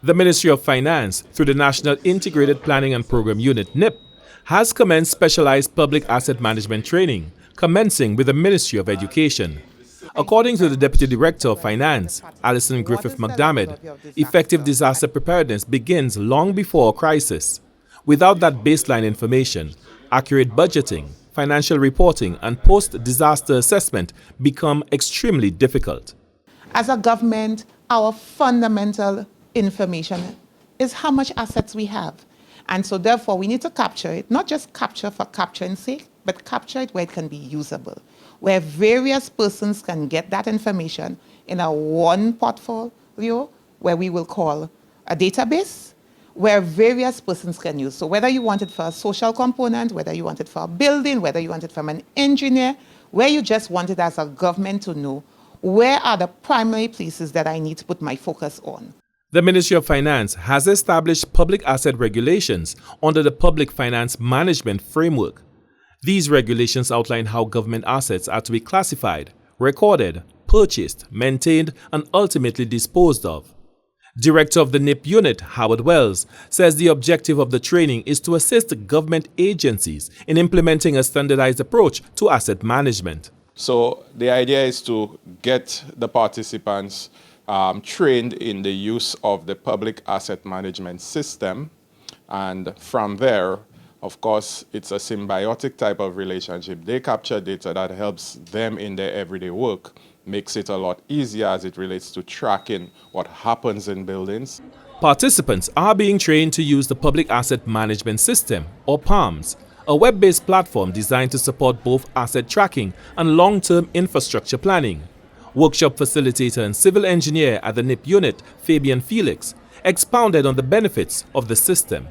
The Ministry of Finance, through the National Integrated Planning and Program Unit (NIP), has commenced specialized public asset management training, commencing with the Ministry of Education. According to the Deputy Director of Finance, Alison Griffith McDermott, effective disaster preparedness begins long before a crisis. Without that baseline information, accurate budgeting, financial reporting, and post-disaster assessment become extremely difficult. As a government, our fundamental information is how much assets we have. And so therefore, we need to capture it, not just capture for capturing's sake, but capture it where it can be usable, where various persons can get that information in a one portfolio, where we will call a database, where various persons can use. So whether you want it for a social component, whether you want it for a building, whether you want it from an engineer, where you just want it as a government to know where are the primary places that I need to put my focus on. The Ministry of Finance has established public asset regulations under the Public Finance Management Framework. These regulations outline how government assets are to be classified, recorded, purchased, maintained, and ultimately disposed of. Director of the NIP unit, Howard Wells, says the objective of the training is to assist government agencies in implementing a standardized approach to asset management. So the idea is to get the participants trained in the use of the public asset management system, and from there, of course, it's a symbiotic type of relationship. They capture data that helps them in their everyday work, makes it a lot easier as it relates to tracking what happens in buildings. Participants are being trained to use the Public Asset Management System, or PAMS, a web-based platform designed to support both asset tracking and long-term infrastructure planning. Workshop facilitator and civil engineer at the NIP unit, Fabian Felix, expounded on the benefits of the system.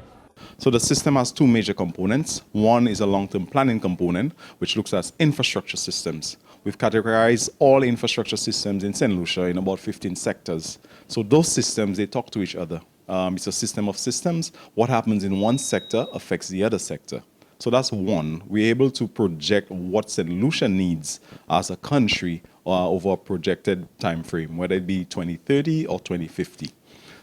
So the system has two major components. One is a long-term planning component, which looks at infrastructure systems. We've categorized all infrastructure systems in St. Lucia in about 15 sectors. So those systems, they talk to each other. It's a system of systems. What happens in one sector affects the other sector. So that's one. We're able to project what St. Lucia needs as a country over a projected time frame, whether it be 2030 or 2050.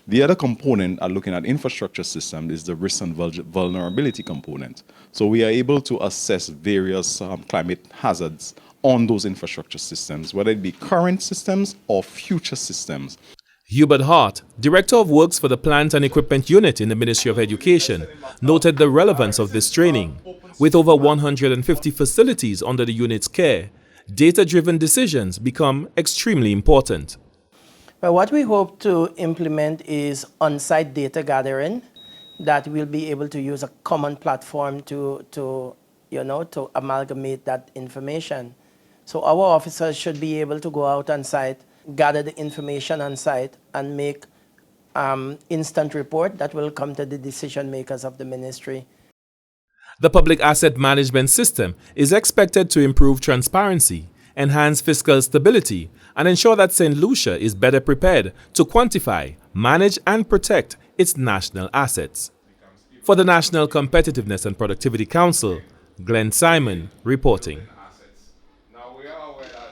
The other component looking at infrastructure systems is the risk and vulnerability component. So we are able to assess various climate hazards on those infrastructure systems, whether it be current systems or future systems. Hubert Hart, Director of Works for the Plant and Equipment Unit in the Ministry of Education, noted the relevance of this training. With over 150 facilities under the unit's care, data-driven decisions become extremely important. Well, what we hope to implement is on-site data gathering, that we'll be able to use a common platform to amalgamate that information. So our officers should be able to go out on site, gather the information on site, and make instant report that will come to the decision makers of the ministry. The public asset management system is expected to improve transparency, enhance fiscal stability, and ensure that St. Lucia is better prepared to quantify, manage, and protect its national assets. For the National Competitiveness and Productivity Council, Glenn Simon reporting.